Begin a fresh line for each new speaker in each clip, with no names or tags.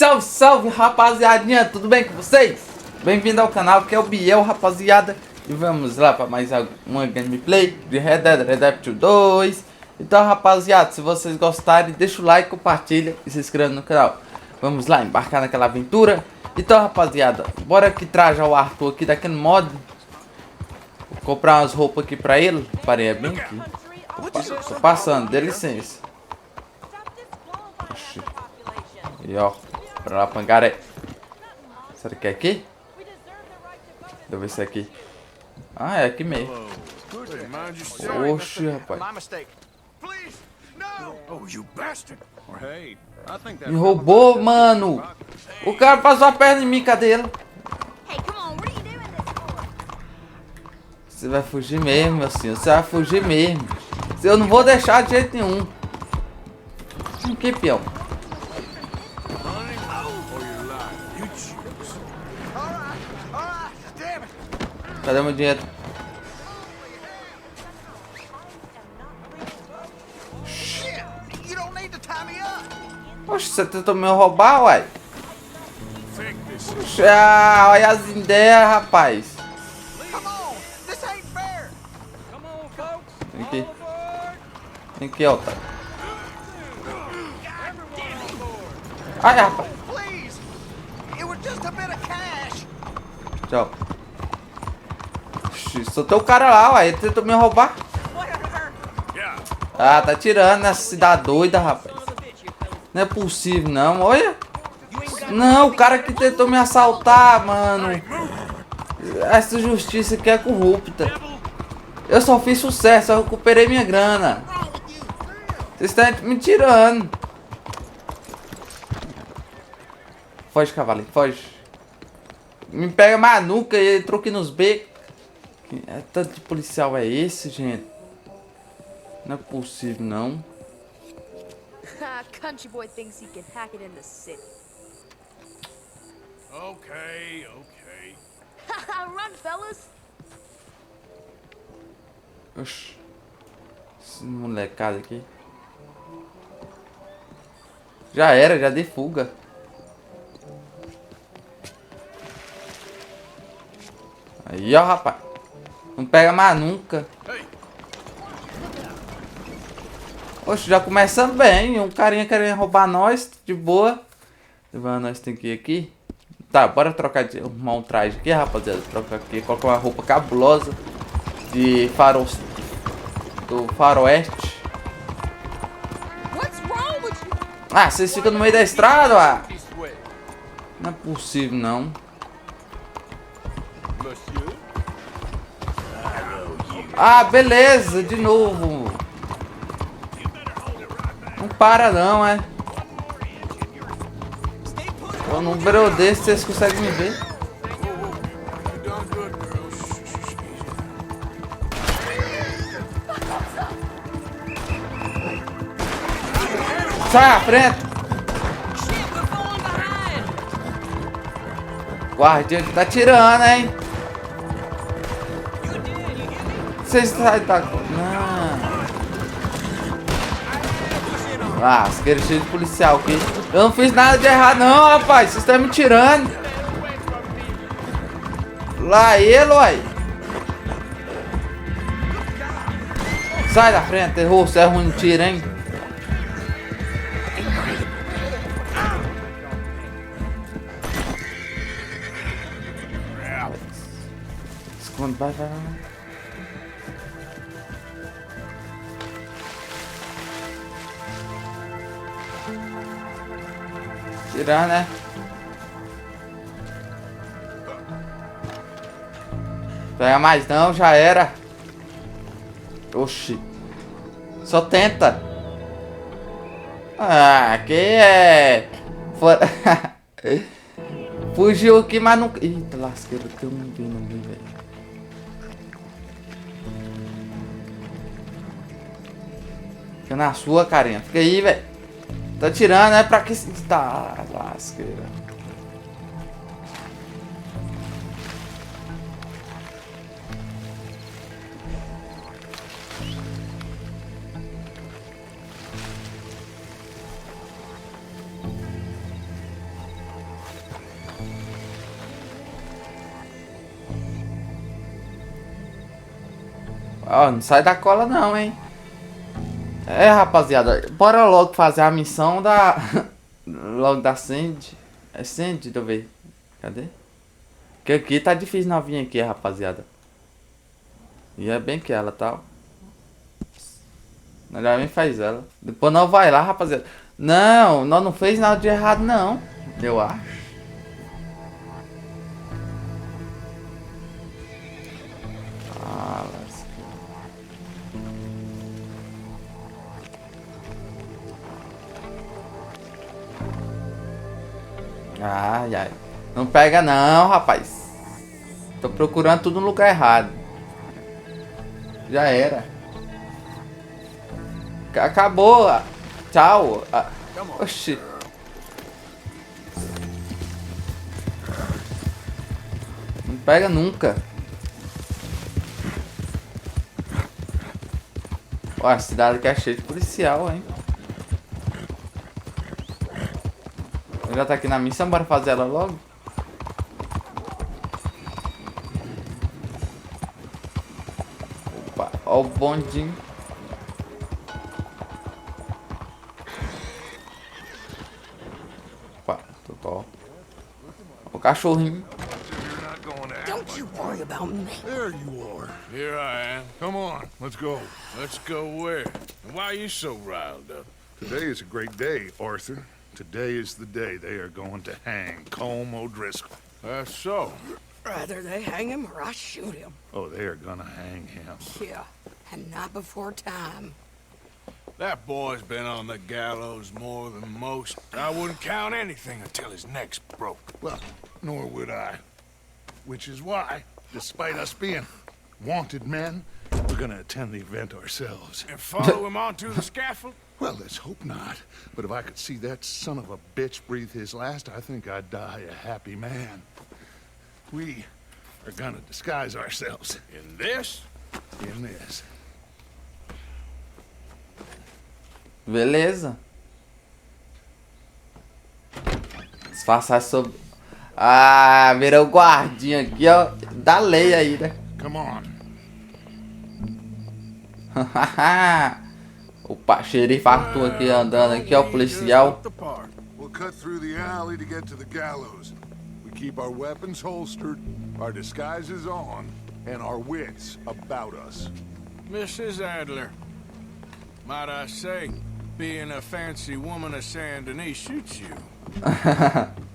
Salve, salve, rapaziadinha, tudo bem com vocês? Bem-vindo ao canal, que é o Biel, rapaziada. E vamos lá para mais uma gameplay de Red Dead Redemption 2. Então, rapaziada, se vocês gostarem, deixa o like, compartilha e se inscreve no canal. Vamos lá, embarcar naquela aventura. Então, rapaziada, bora que traja o Arthur aqui daquele mod. Vou comprar umas roupas aqui pra ele. Parei, é bem aqui. Opa, tô passando, dê licença. Oxi. E ó, pra lá, pangaré. Será que é aqui? Deixa eu ver se é aqui. Ah, é aqui mesmo. Oxi, rapaz. Me roubou, mano. O cara passou a perna em mim, cadê ele? Você vai fugir mesmo, meu senhor. Você vai fugir mesmo. Eu não vou deixar de jeito nenhum. Que peão. Cadê meu dinheiro? Oxe, você tentou me roubar, uai? Oxe, olha as ideias, rapaz. Vem aqui. Vem aqui, ó. Ai, rapaz. Tchau. Soltei o cara lá, ué. Ele tentou me roubar. Ah, tá tirando essa cidade doida, rapaz. Não é possível, não. Olha. Não, o cara que tentou me assaltar, mano. Essa justiça aqui é corrupta. Eu só fiz sucesso, eu recuperei minha grana. Vocês estão me tirando. Foge, cavalo, foge. Me pega mais nunca, ele entrou aqui nos becos. É tanto de policial é esse, gente? Não é possível, não.
Country boy thinks he can hack it in the city.
Okay.
Run, fellas.
Oxi. Esse molecada aqui. Já era, já dei fuga. Aí, ó, rapaz. Não pega mais nunca. Oxe, já começando bem. Um carinha querendo roubar nós, de boa. Nós tem que ir aqui. Tá, bora trocar de arrumar um traje aqui, rapaziada. Trocar aqui, colocar uma roupa cabulosa de do faroeste. Ah, vocês ficam no meio da estrada, ó. Não é possível, não. Ah, beleza, de novo. Não para não, é. O número desse, vocês conseguem me ver? Sai à frente! Guardião que tá tirando, hein? Vocês saem da... Não. Ah, os caras cheios de policial aqui. Eu não fiz nada de errado não, rapaz. Vocês estão me tirando. Lá ele, uai. Sai da frente, errou. Você é ruim no tiro, hein? Esconde, vai. Tirar, né? Pega mais não, já era. Oxi. Só tenta. Ah, que é... Fora... Fugiu aqui, mas não... Eita, lasqueira, tem um vindo ali, velho. Fica na sua, carinha. Fica aí, velho. Tá tirando, é pra que... Tá, lasqueira. Ó, não sai da cola não, hein? É, rapaziada, bora logo fazer a missão da... logo da Sandy. É Sandy, deixa eu ver. Cadê? Que aqui tá difícil não vir aqui, rapaziada. E é bem que ela, tá? Melhor nem faz ela. Depois não vai lá, rapaziada. Não, nós não fez nada de errado, não. Eu acho. Ah, ai, ai. Não pega não, rapaz. Tô procurando tudo no lugar errado. Já era. Acabou. Tchau. Oxi. Não pega nunca. Ó, a cidade aqui é cheia de policial, hein? Já tá aqui na missão, bora fazer ela logo. Opa, ó o bondinho. Opa, ó o cachorrinho.
Don't you worry about me.
There you are. Here I am. Come on, let's go. Let's go where? Why are you so riled up? Today is a great day, Arthur. Today is the day they are going to hang Colm O'Driscoll. That's so.
Rather they hang him or I shoot him.
Oh, they are gonna hang him.
Yeah, and not before time.
That boy's been on the gallows more than most. I wouldn't count anything until his neck's broke.
Well, nor would I. Which is why, despite us being wanted men, we're gonna attend the event ourselves.
And follow him onto the scaffold?
Well, let's hope not. But if I could see that son of a bitch breathe his last, I think I'd die a happy man. We are gonna disguise ourselves.
In this?
In this.
Beleza. Disfarçar sobre... Ah, virou o guardinha aqui, ó. Da lei aí, né?
Come on.
Opa, xerife Arthur aqui andando aqui, ó, policial.
We'll cut through the alley to get to the gallows. We keep our weapons holstered, our disguises on, and our wits about us.
Mrs. Adler, might I say, being a fancy woman of Saint Denis suits you.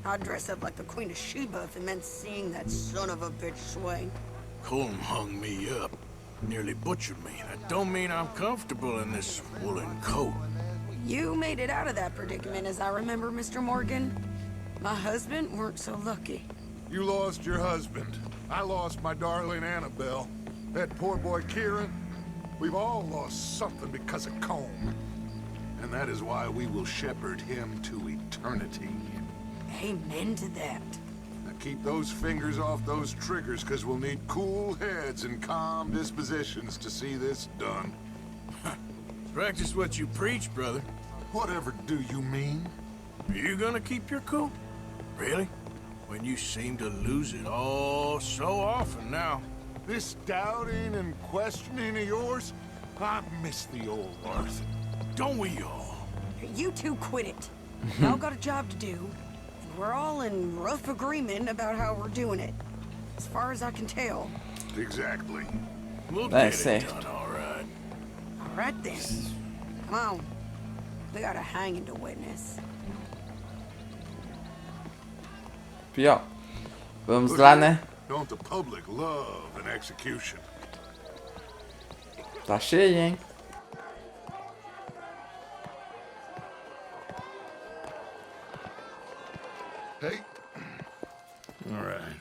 I'd dress up like the Queen of Sheba if it meant seeing that son of a bitch swing.
Colm hung me up, nearly butchered me. That don't mean I'm comfortable in this woolen coat.
You made it out of that predicament, as I remember, Mr. Morgan. My husband weren't so lucky.
You lost your husband. I lost my darling Annabelle. That poor boy Kieran. We've all lost something because of Colm. And that is why we will shepherd him to eternity.
Amen to that.
Now keep those fingers off those triggers, because we'll need cool heads and calm dispositions to see this done.
Practice what you preach, brother.
Whatever do you mean?
Are you gonna keep your cool? Really? When you seem to lose it all so often now.
This doubting and questioning of yours? I miss the old Arthur.
Don't we all?
You two quit it. Y'all got a job to do, and we're all in rough agreement about how we're doing it. As far as I can tell.
Exactly.
We'll
That's
get it
it.
done, all right.
All right then. Come on. We got a hanging to witness.
Pior. Vamos lá, né?
Don't the public love an execution?
Tá cheio, hein?
Hey. All right.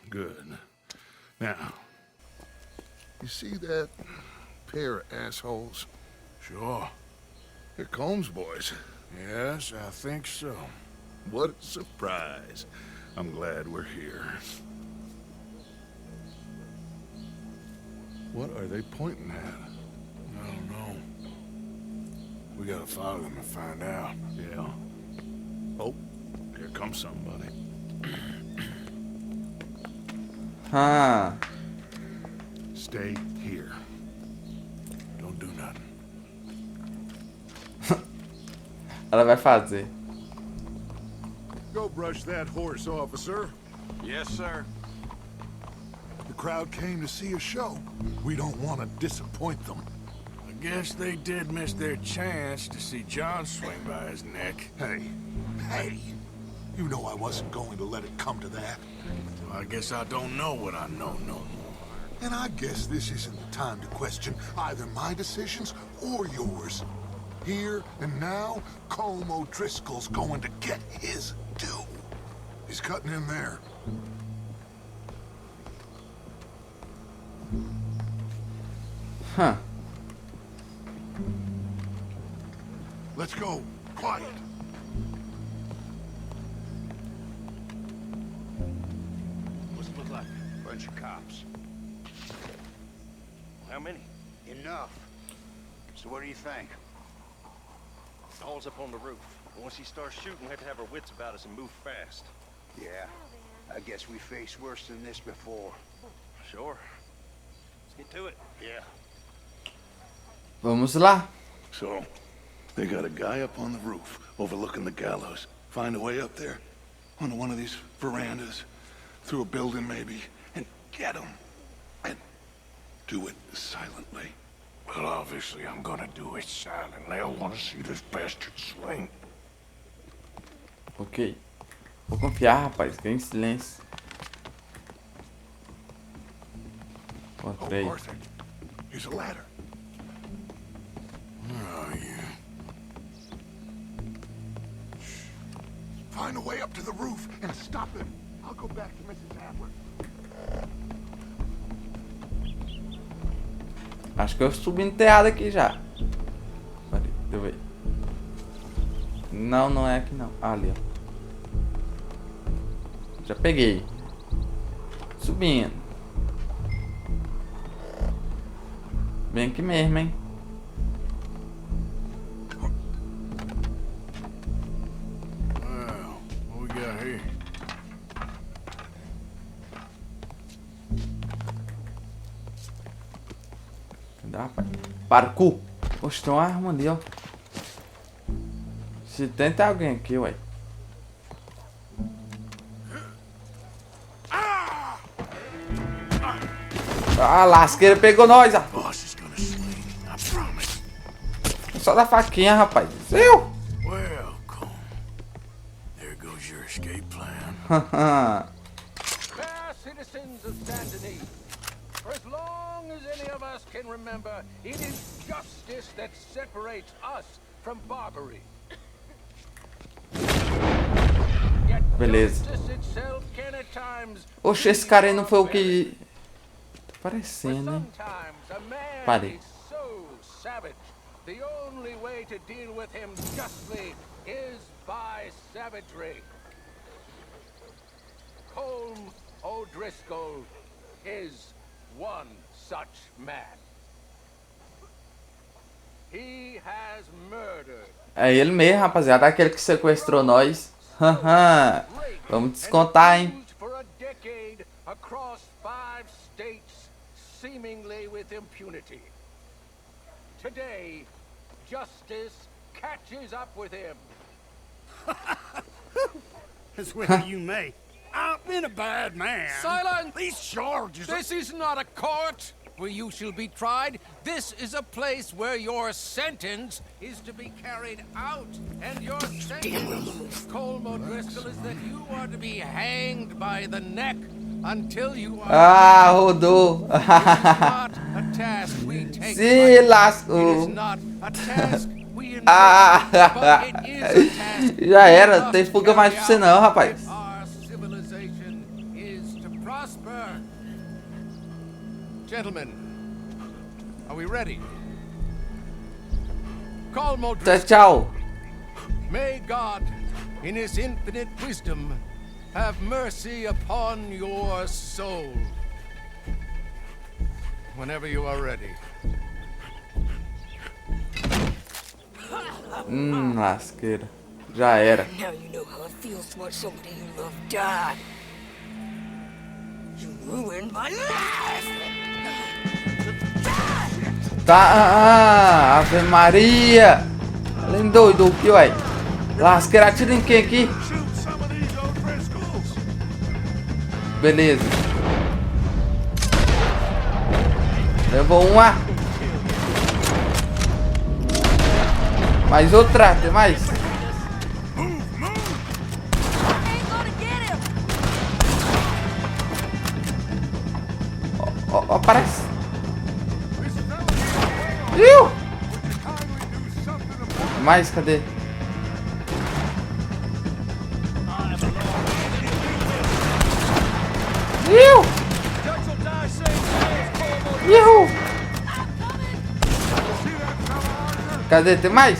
Good. Now, you see that pair of assholes?
Sure.
They're Colm's boys.
Yes, I think so.
What a surprise. I'm glad we're here. What are they pointing at?
I don't know. We gotta follow them and find out.
Yeah. Oh, here comes somebody.
Ah.
Stay here.
ela vai fazer.
Go brush that horse, officer.
Yes, sir.
The crowd came to see a show. We don't want to disappoint them.
I guess they did miss their chance to see John swing by his neck.
Hey, you know I wasn't going to let it come to that.
Well, I guess I don't know what I know no more.
And I guess this isn't the time to question either my decisions or yours. Here and now, Colm O'Driscoll's going to get his due. He's cutting in there.
Huh.
Let's go. Quiet.
What's it look like? Bunch of cops. How many? Enough. So what do you think? Hall's up on the roof. Once he starts shooting, we have to have our wits about us and move fast.
Yeah, I guess we faced worse than this before.
Sure. Let's get to it.
Yeah.
Vamos lá.
So, they got a guy up on the roof overlooking the gallows. Find a way up there, onto one of these verandas, through a building maybe, and get him. And do it silently.
Well, obviously, I'm gonna do it silently. I want to see this bastard swing.
Ok. Vou confiar, rapaz. Fica em silêncio. Encontrei.
Oh, Arthur, here's a ladder.
Oh, yeah.
Find a way up to the roof and stop him. I'll go back to Mrs. Adler.
Acho que eu subi no telhado aqui já. Peraí, deixa eu ver. Não, não é aqui não. Ah, ali, ó. Já peguei. Subindo. Bem aqui mesmo, hein?
Well, what we got here?
Cadê, rapaz? Parkour! Poxa, tem uma arma ali, ó. Se tem alguém aqui, ué. Ah, lasqueira pegou nós, ah.
Boss is gonna swing, I promise.
Só da faquinha, rapaz. Eu!
Welcome. There goes your escape plan.
Fair citizens of Saint Denis, for as long as any of us can remember, it is justice that separates us from Barbary. Yet
Beleza.
justice itself can at times
Oxe, esse cara aí não foi o que... Tá parecendo, hein?
sometimes a man
Parei.
is so savage. The only way to deal with him justly is by savagery. Colm O'Driscoll is one such man. He has murdered.
É ele mesmo, rapaziada. Aquele que sequestrou nós. Vamos descontar, hein?
Used for a decade across 5 states, seemingly with impunity. Today, justice catches up with him.
As well you may. I've been a bad man.
Silence!
These charges.
This is not a court where you shall be tried. This is a place where your sentence is to be carried out. And your sentence, Colm O'Driscoll, is that you are to be hanged by the neck until you are...
Ah, rodou.
not a task we take
Se
lightly. It is
lascou.
not a task we endure,
Ah,
but it is a task
já
we
era. Não
must
tem fuga mais pra
carry
você não,
out
rapaz.
if our civilization is to prosper. Gentlemen, are we ready? Colm
Tchau,
O'Driscoll,
tchau.
may God, in His infinite wisdom, have mercy upon your soul. Whenever you are ready.
Lasqueira. Já era.
Now you know how it feels to watch somebody you love die. You ruined my life!
Tá, Ave Maria. Além doido aqui, ué. Lasqueira, atira em quem aqui?
Shoot some of these O'Driscolls.
Beleza. Levou uma. Mais outra, tem mais. Ó, parece. Viu? Mais, cadê? Viu? Viu? Cadê? Tem mais?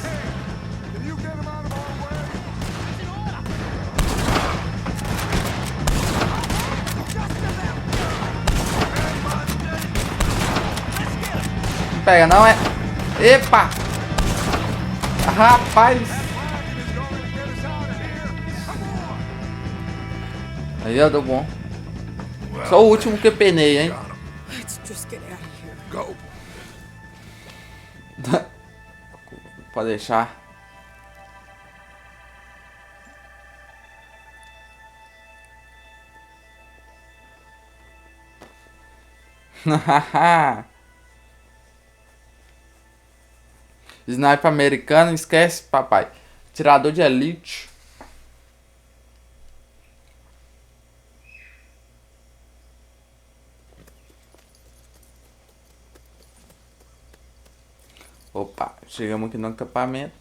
Não pega não, é? Epa! Rapaz! Aí, ó, deu bom. Só o último que eu penei, hein?
Let's just get out of here.
Go.
Pode deixar. Sniper americano, esquece, papai. Tirador de elite. Opa, chegamos aqui no acampamento.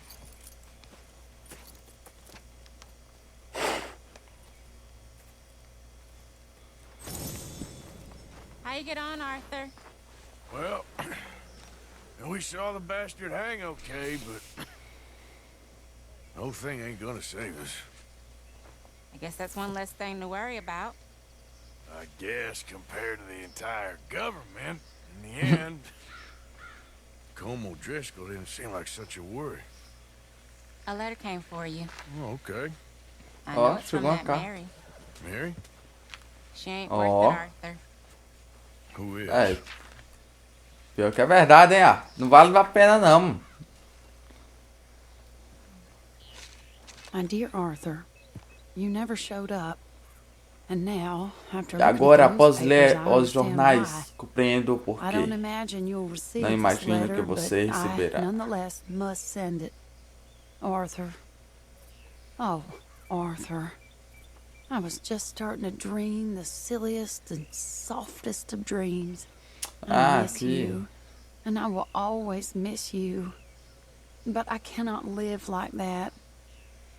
How you get on, Arthur?
Well, we saw the bastard hang okay, but the whole thing ain't gonna save us.
I guess that's one less thing to worry about.
I guess compared to the entire government, in the end, Como Driscoll didn't seem like such a worry.
A letter came for you.
Oh, okay.
I
Oh,
know it's from
chegou
that
cá.
Mary.
Mary?
She ain't
Oh.
worth it, Arthur.
Who is?
É. Pior que é verdade, hein, ó. Não vale a pena, não.
My dear Arthur, you never showed up. And now, after
E agora,
looking
após
through
ler
newspapers, I
os
understand
jornais,
why.
compreendo o
I
porquê.
don't imagine you'll receive
Não
this
imagino
letter,
que você
but
receberá.
I nonetheless must send it. Arthur. Oh, Arthur. I was just starting to dream the silliest and softest of dreams. I miss
aqui.
you, and I will always miss you. But I cannot live like that.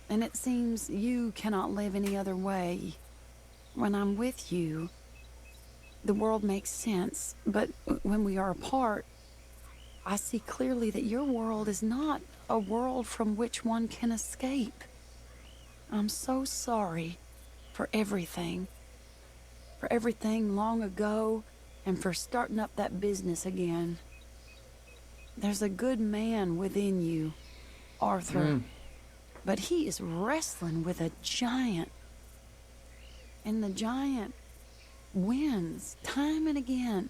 And it seems you cannot live any other way. When I'm with you, the world makes sense, but when we are apart, I see clearly that your world is not a world from which one can escape. I'm so sorry for everything long ago, and for starting up that business again. There's a good man within you, Arthur, but he is wrestling with a giant. And the giant wins time and again.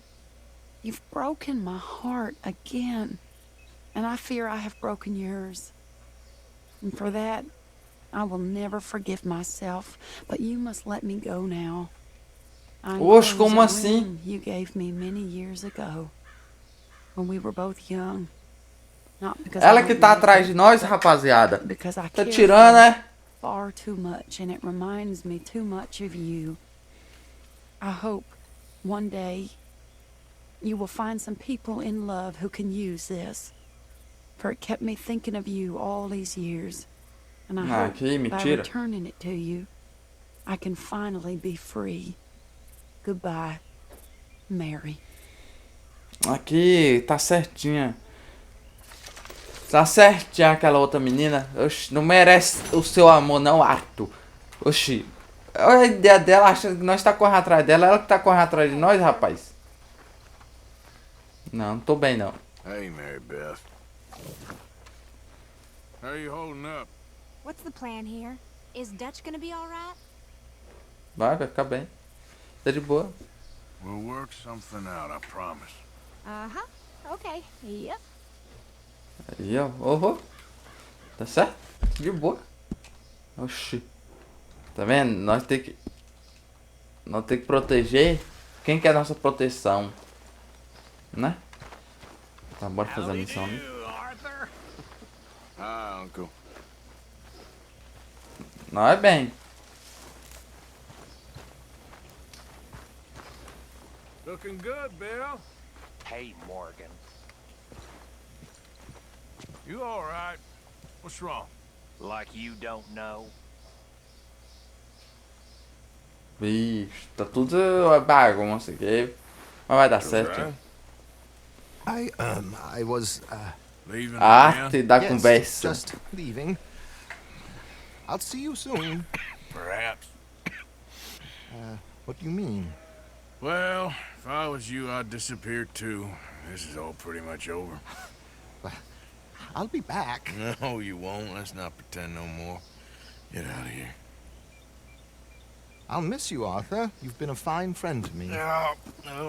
You've broken my heart again, and I fear I have broken yours. And for that, I will never forgive myself, but you must let me go now. I
Oxe,
enclose
como
a
assim?
ring you gave me many years ago, when we were both young. Not because I
Ela que
don't
tá
love
atrás
you,
de nós,
but
rapaziada.
because I
Tá
care
tirando,
for you
né?
far too much, and it reminds me too much of you. I hope one day you will find some people in love who can use this, for it kept me thinking of you all these years, and I hope
que
by
mentira.
returning it to you, I can finally be free. Goodbye, Mary.
Aqui, tá certinha. Tá certinha aquela outra menina. Oxi, não merece o seu amor não, Arthur. Oxi. Olha a ideia dela, achando que nós tá correndo atrás dela. Ela que tá correndo atrás de nós, rapaz. Não tô bem não.
Hey, Mary Beth. How you holding up?
What's the plan here? Is Dutch gonna be alright?
Vai ficar bem. Tá de boa.
We'll work something out, I promise.
Uh-huh. Okay. Yep.
Aí, ó. Tá certo? De boa. Oxi. Tá vendo? Nós tem que proteger quem quer nossa proteção, né? Tá, bora fazer a missão, né?
Hi, Uncle.
Não é bem.
Looking good, Bill.
Hey, Morgan.
You all right? What's wrong?
Like you don't know?
Vixe, tá tudo bagunça aqui. Mas vai dar certo.
I was,
Leaving
A
again?
arte da
yes,
conversa.
just leaving. I'll see you soon.
Perhaps.
What do you mean?
Well, if I was you, I'd disappear too. This is all pretty much over.
I'll be back.
No, you won't. Let's not pretend no more. Get out of here.
I'll miss you, Arthur. You've been a fine friend to me.
No,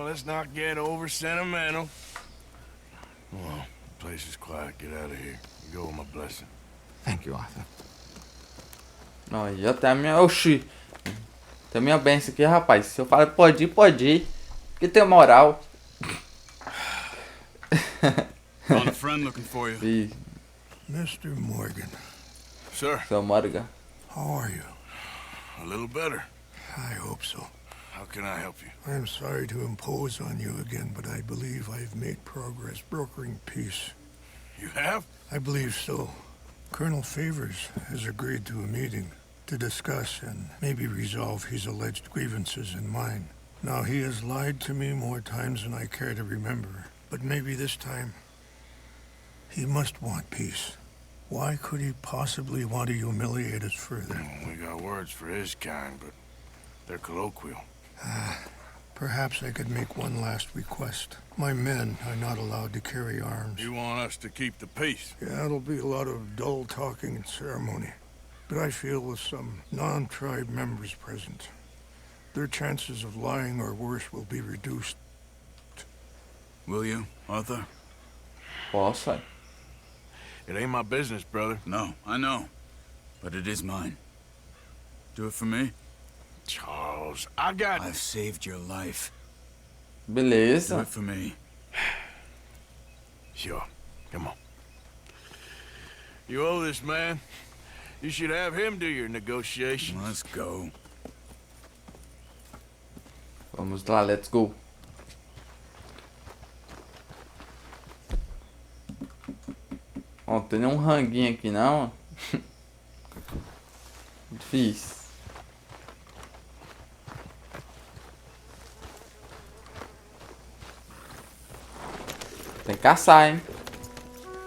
let's not get over sentimental. Well, the place is quiet. Get out of here. You go with my blessing.
Thank you, Arthur.
Não, aí até a minha... Oxi. Tem a minha benção aqui, rapaz. Se eu falo pode ir. Porque tem moral.
Found a friend looking for you.
Ih,
Mr. Morgan,
Sir,
seu Morgan.
how are you?
a little better.
I hope so.
How can I help you?
I'm sorry to impose on you again, but I believe I've made progress brokering peace.
You have?
I believe so. Colonel Favors has agreed to a meeting to discuss and maybe resolve his alleged grievances and mine. Now, he has lied to me more times than I care to remember, but maybe this time he must want peace. Why could he possibly want to humiliate us further?
We got words for his kind, but they're colloquial.
Perhaps I could make one last request. My men are not allowed to carry arms.
You want us to keep the peace?
Yeah, it'll be a lot of dull talking and ceremony. But I feel with some non-tribe members present, their chances of lying or worse will be reduced.
Will you, Arthur?
Posso?
It ain't my business, brother.
No, I know. But it is mine. Do it for me?
Charles, I got...
I've saved your life. Do
Beleza.
it for me.
Sure. Come on. You owe this man. You should have him do your negotiations.
Let's go.
Vamos lá, let's go. Ó, não tem nenhum ranguinho aqui não. Difícil. Tem que caçar, hein?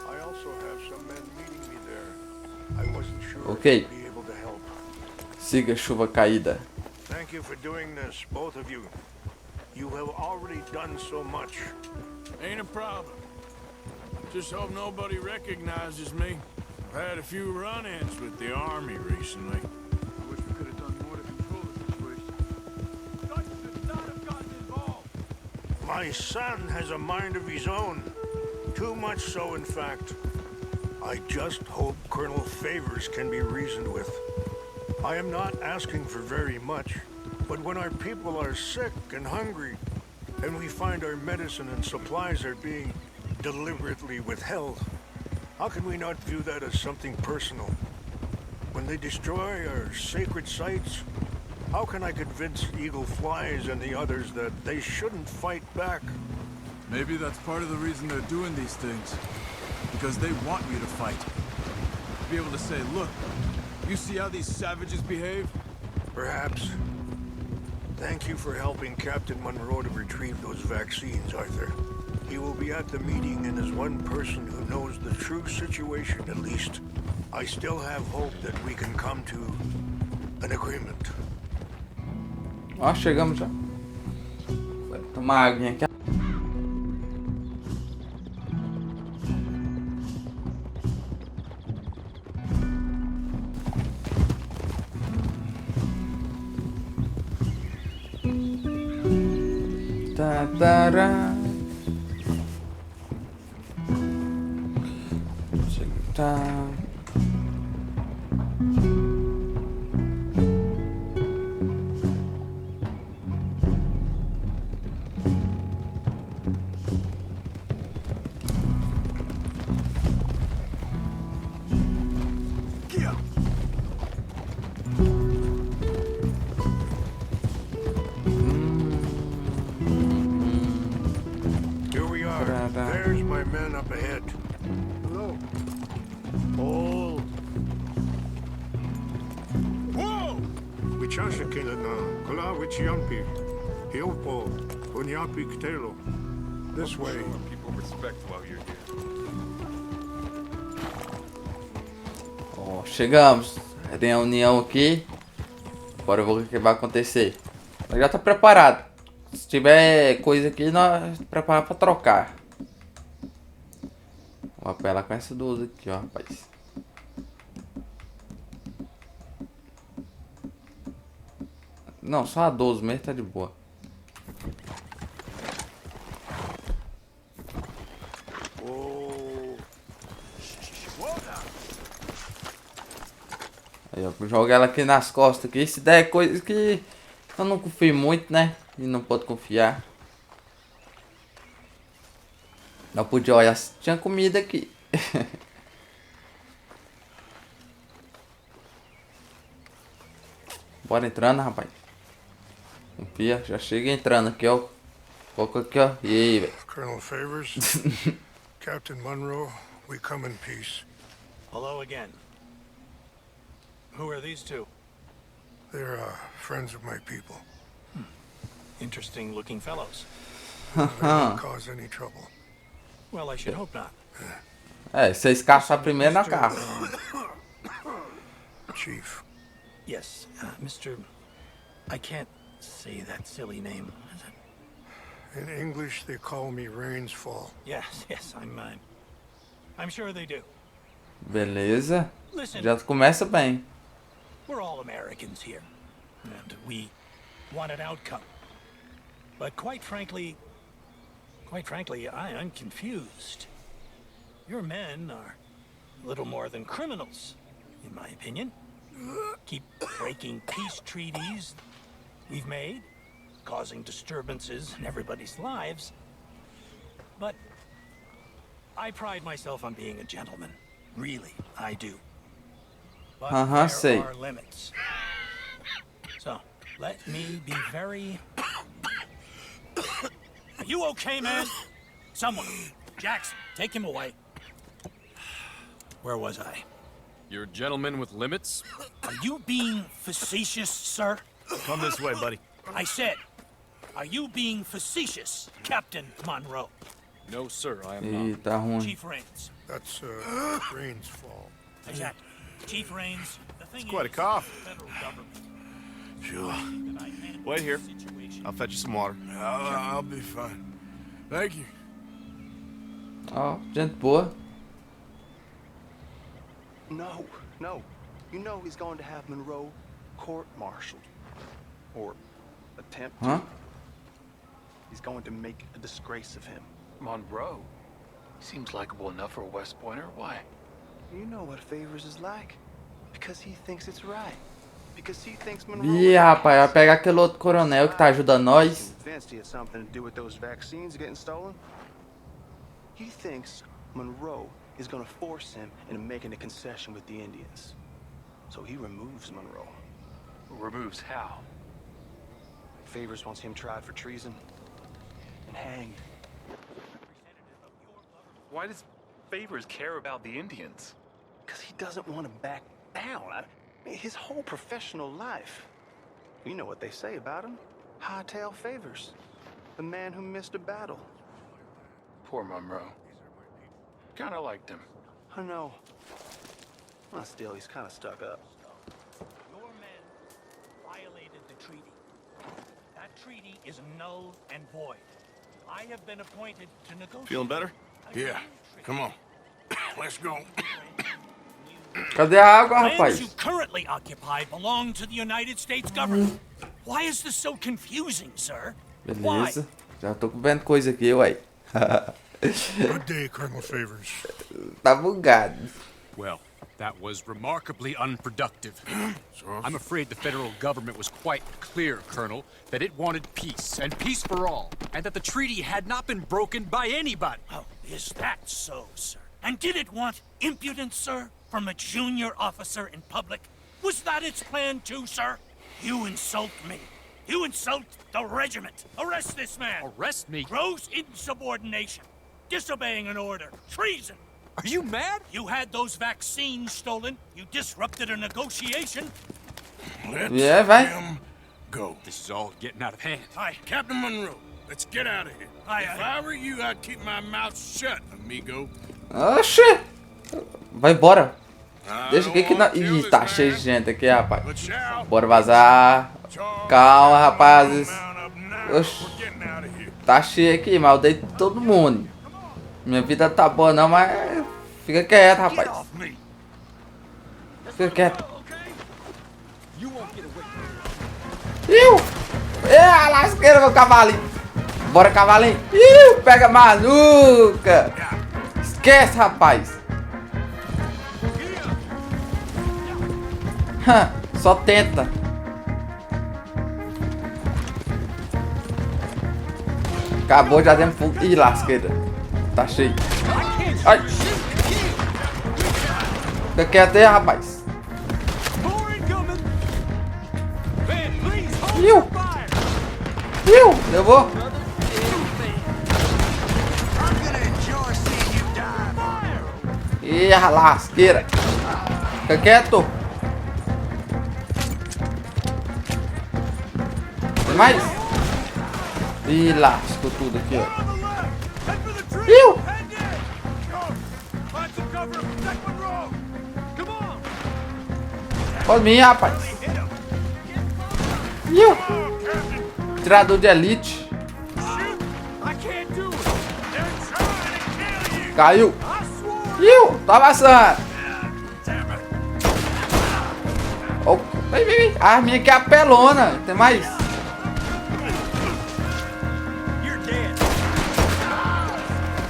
I also have some men meeting me there. I wasn't sure
Okay.
if you'd be able to help.
Siga a chuva caída.
Thank you for doing this, both of you. You have already done so much.
Ain't a problem. Just hope nobody recognizes me. I've had a few run-ins with the army recently.
I wish we could have done more to control the situation. Dutch should not have gotten involved.
My son has a mind of his own. Too much so, in fact. I just hope Colonel Favors can be reasoned with. I am not asking for very much, but when our people are sick and hungry, and we find our medicine and supplies are being deliberately withheld, how can we not view that as something personal? When they destroy our sacred sites, how can I convince Eagle Flies and the others that they shouldn't fight back?
Maybe that's part of the reason they're doing these things. Because they want you to fight. To be able to say, look, you see how these savages behave?
Perhaps. Thank you for helping Captain Monroe to retrieve those vaccines, Arthur. He will be at the meeting and is one person who knows the true situation, at least. I still have hope that we can come to an agreement.
Ó, chegamos já. Vai tomar água aqui. Tará. Tá.
This way, people respect while you're here.
Ó, chegamos. Tem a união aqui. Agora eu vou ver o que vai acontecer. Nós já tá preparado. Se tiver coisa aqui, nós preparar pra trocar. Vou apelar com essa 12 aqui, ó, rapaz. Não, só a 12 mesmo tá de boa. Aí, ó, joga ela aqui nas costas aqui. Se der coisa que eu não confio muito, né? E não pode confiar. Não podia olhar se tinha comida aqui. Bora entrando, rapaz. Confia, já chega entrando aqui, ó. Coloca aqui, ó. E aí, velho.
Colonel Favors, Captain Monroe, we come in peace.
Hello again. Who are these two?
They're friends of my people.
Interesting looking fellows.
They won't cause any trouble.
Well, I should hope not.
É, vocês caçam primeiro na carro.
Chief.
Yes, Mr. I can't say that silly name. Is it?
In English, they call me Rains Fall.
Yes, I'm sure they do.
Beleza.
Listen,
Já começa bem.
we're all Americans here, and we want an outcome. But quite frankly, I'm confused. Your men are a little more than criminals, in my opinion. Keep breaking peace treaties we've made, causing disturbances in everybody's lives. But I pride myself on being a gentleman. Really, I do. But there
sei.
are limits. So, let me be very... Are you okay, man? Someone. Jackson, take him away. Where was I?
You're a gentleman with limits?
Are you being facetious, sir?
Come this way, buddy.
I said, are you being facetious, Captain Monroe?
No, sir, I am
Ih,
not.
tá ruim.
Chief Rains.
That's Rains Fall.
Exactly. Chief Rains, the thing
It's quite a
is,
cough.
the federal government.
Sure.
That I handle
Wait here.
the situation.
I'll fetch you some water.
I'll be fine. Thank you.
Ó, gente boa.
No. You know he's going to have Monroe court-martialed. Or attempt to.
Huh?
He's going to make a disgrace of him.
Monroe? Seems likable enough for a West Pointer. Why?
You know what Favors is like. Because he thinks it's right. Because he thinks Monroe...
Ih, rapaz, vai pegar aquele outro coronel que tá ajudando nós.
Convinced he had something to do with those vaccines getting stolen. He thinks Monroe is going to force him into making a concession with the Indians. So he removes Monroe.
Removes how?
Favors wants him tried for treason and hanged.
Why does Favors care about the Indians?
Because he doesn't want to back down. His whole professional life. You know what they say about him. Hightail Favors. The man who missed a battle.
Poor Monroe. Kinda liked him.
I know. Well, still, he's kind of stuck up.
Your men violated the treaty. That treaty is null and void. I have been appointed to negotiate.
Feeling better?
Yeah. Come on. Let's go.
Cadê a água,
Lands
rapaz?
you currently occupy belong to the United States government. Why is this so confusing, sir?
Beleza. Já tô vendo coisa aqui, uai.
Good day, Colonel Favors.
Tá bugado.
Well, that was remarkably unproductive. I'm afraid the federal government was quite clear, Colonel, that it wanted peace, and peace for all, and that the treaty had not been broken by anybody.
Oh, is that so, sir? And did it want impudence, sir, from a junior officer in public? Was that its plan too, sir? You insult me. You insult the regiment. Arrest this man.
Arrest me?
Gross insubordination. Disobeying an order. Treason.
Are you mad?
You had those vaccines stolen. You disrupted a negotiation.
Let's
vai.
go.
This is all getting out of hand.
Hi, Captain Monroe. Let's get out of here. If I were you, I'd keep my mouth shut, amigo.
Oxê. Vai embora. Deixa aqui que não... Ih, tá cheio de gente aqui, rapaz. Bora vazar. Calma, rapazes. Oxi. Tá cheio aqui, mas eu dei todo mundo. Minha vida tá boa não, mas... Fica quieto, rapaz. Fica quieto. Iu! A lasqueira, meu cavalinho. Bora, cavalinho. Iu! Pega maluca. Esquece, rapaz. Só tenta. Acabou, já demos fogo. Ih, lasqueira. Tá cheio. Ai. Fica quieto aí, rapaz. Iu. Iu. Levou. Ih, a lasqueira. Fica quieto. Tem mais? Ih, lascou tudo aqui, ó. Iu. Pode vir, rapaz. Iu. Tirador de elite. Caiu. Iu. Tá passando. Oh, vem. A arminha aqui é apelona. Tem mais?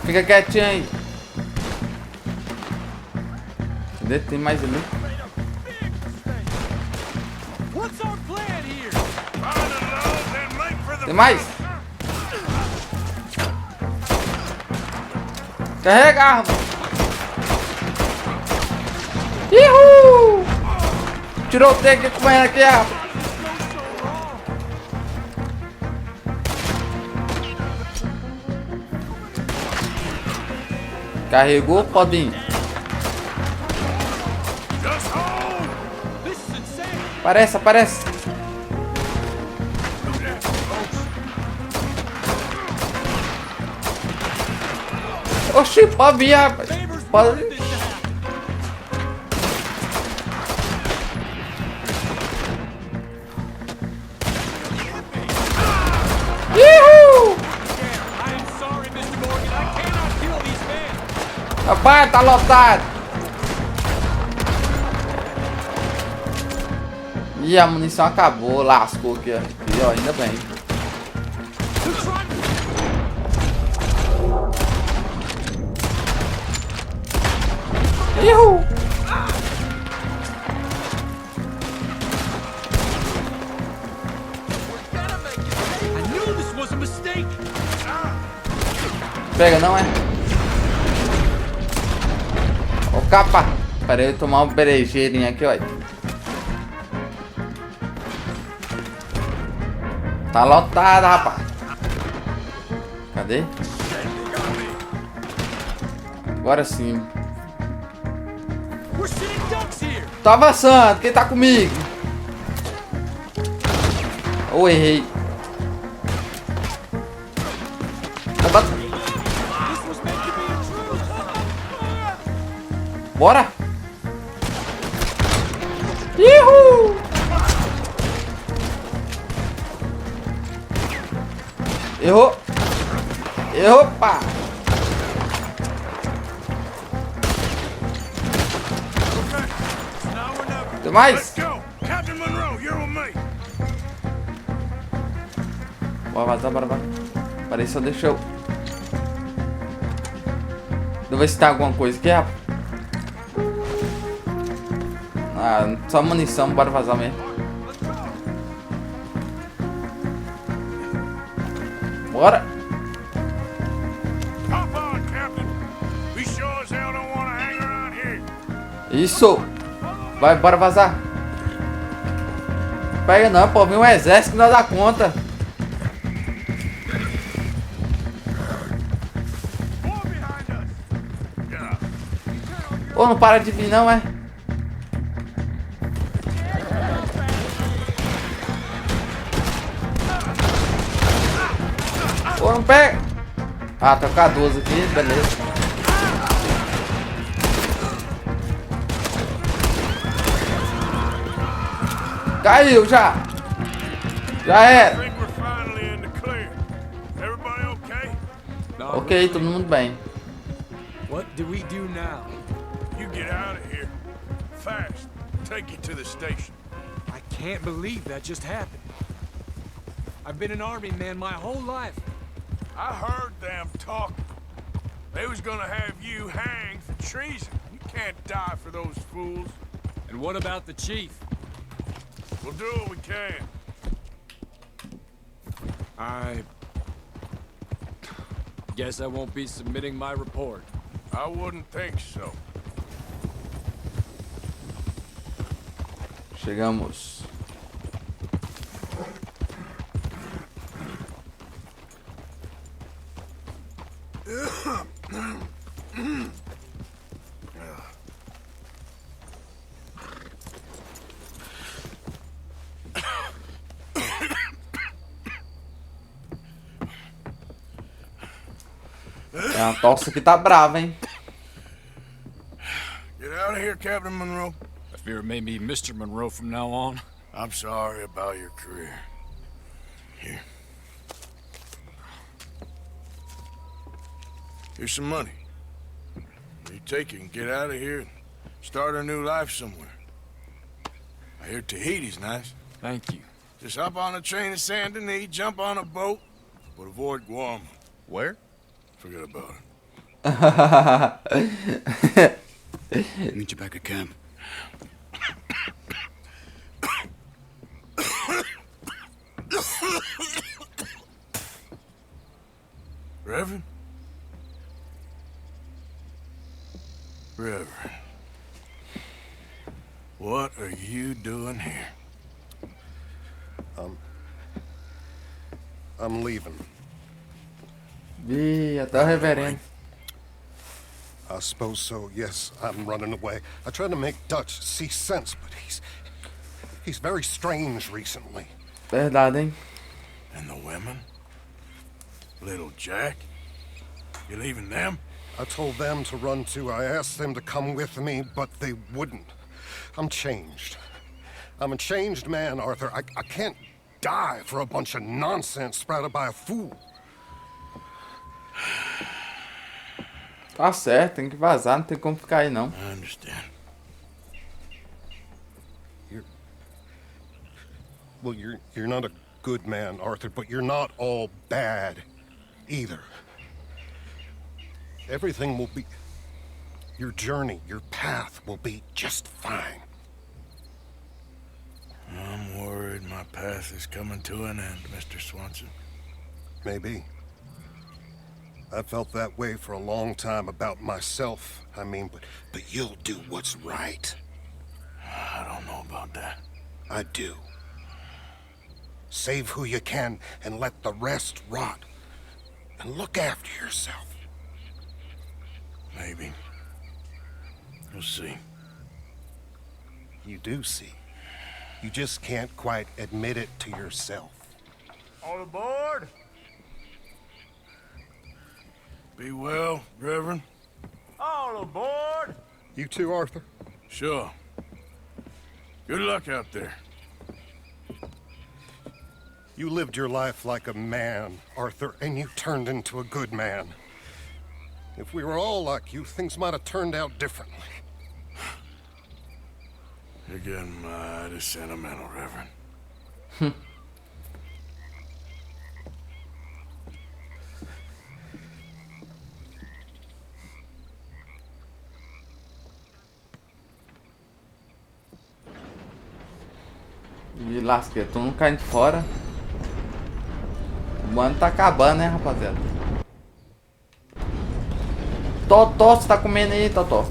Fica quietinho aí. Cadê? Tem mais ali? Tem mais? Carrega a arma. Ihu! Tirou o tempo aqui comendo aqui, rapaz. Carregou, podinho. Aparece. Oxi, pode vir, rapaz. Pode vir. Ihu! Rapaz, tá lotado. Ih, a munição acabou, lascou aqui, ó. Ainda bem. Ihu! Pega não, é? Ô, capa! Parei de tomar uma berejeirinha aqui, olha. Tá lotado, rapaz. Cadê? Agora sim. Tô avançando. Quem tá comigo? Ou errei. Bora! Ihu! Errou! Errou, pá! Tem mais? Bora vazar, bora. Peraí, só deixa eu... Deixa eu ver se tem alguma coisa aqui, rapaz. Ah, só munição, bora vazar mesmo. Bora! Isso! Vai, bora vazar! Pega não, pô, vem um exército que não dá conta. Ô, não para de vir não, é? Pô, não pega. Ah, tá com a 12 aqui, beleza. Caiu já. Já era. Ok, todo mundo bem.
What do we do now?
You get out of here. Fast. Take you to the station.
I can't believe that just happened. I've been an army man my whole life.
I heard them talking. They was gonna have you hanged for treason. You can't die for those fools.
And what about the chief?
We'll do what we can.
I guess I won't be submitting my report.
I wouldn't think so.
Chegamos. A tosse aqui tá brava, hein?
Get out of here, Captain Monroe.
I fear it may be Mr. Monroe from now on.
I'm sorry about your career. Here. Here's some money. You take it and get out of here and start a new life somewhere. I hear Tahiti's nice.
Thank you.
Just hop on a train to Saint Denis, jump on a boat, but avoid Guam.
Where?
Forget about
it.
Meet you back at camp.
Reverend? Reverend. What are you doing here?
I'm leaving.
Até o reverendo.
I suppose so, yes. I'm running away. I tried to make Dutch see sense, but he's very strange recently.
Verdade, hein?
And the women? Little Jack? You leaving them?
I told them to run too. I asked them to come with me, but they wouldn't. I'm changed. I'm a changed man, Arthur. I can't die for a bunch of nonsense sprouted by a fool.
Tá certo, tem que vazar, não tem como ficar aí não.
I understand.
You're not a good man, Arthur, but you're not all bad either. Everything will be... Your journey, your path will be just fine.
I'm worried my path is coming to an end, Mr. Swanson.
Maybe. I felt that way for a long time about myself. I mean, but you'll do what's right.
I don't know about that.
I do. Save who you can and let the rest rot. And look after yourself.
Maybe. We'll see.
You do see. You just can't quite admit it to yourself.
All aboard! Be well, Reverend.
All aboard!
You too, Arthur?
Sure. Good luck out there.
You lived your life like a man, Arthur, and you turned into a good man. If we were all like you, things might have turned out differently.
You're getting mighty sentimental, Reverend.
E lasqueira, todo mundo caindo fora. O ano tá acabando, né, rapaziada? Totó, você tá comendo aí, Totó?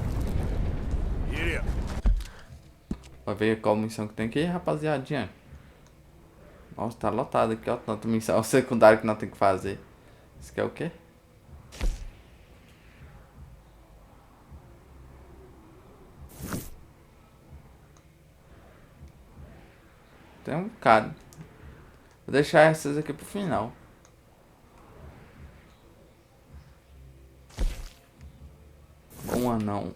Vai ver qual missão que tem aqui, rapaziadinha. Nossa, tá lotado aqui, ó. Tanta missão secundária que nós temos que fazer. Isso aqui é o quê? Tem um bocado. Vou deixar essas aqui pro final. Um anão.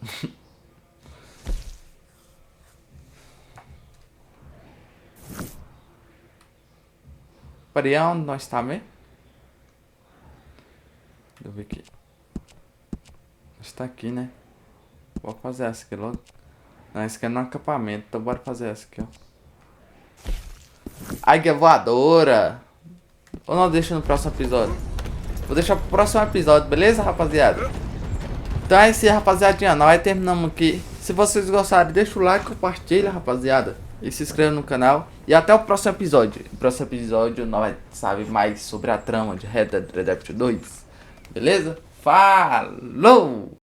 Peraí, onde nós está mesmo? Deixa eu ver aqui. Está aqui, né? Vou fazer essa aqui logo. Não, essa aqui é no acampamento. Então bora fazer essa aqui, ó. Águia voadora. Ou não, deixa no próximo episódio. Vou deixar pro próximo episódio, beleza, rapaziada? Então é isso aí, rapaziadinha. Nós terminamos aqui. Se vocês gostarem, deixa o like, compartilha, rapaziada. E se inscreva no canal. E até o próximo episódio. No próximo episódio nós sabe mais sobre a trama de Red Dead Redemption 2. Beleza? Falou!